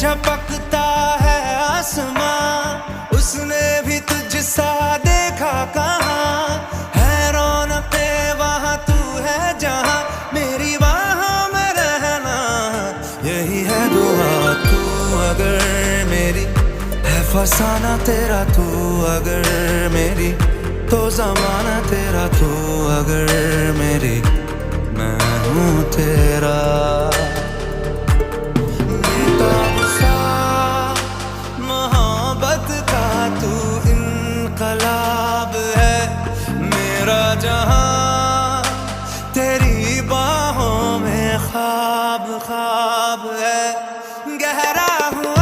झपकता है आसमां, उसने भी तुझसा देखा कहाँ। है रौनके वहाँ तू है जहाँ, मेरी बाहों में रहना यही है दुआ। तू अगर मेरी है फसाना तेरा, तू अगर मेरी तो ज़माना तेरा, तू अगर मेरी मैं हूँ तेरा। बेताब सा मोहब्बत का तू इनकलाब है, मेरा जहां तेरी बाहों में ख्वाब ख्वाब है। गहरा हुआ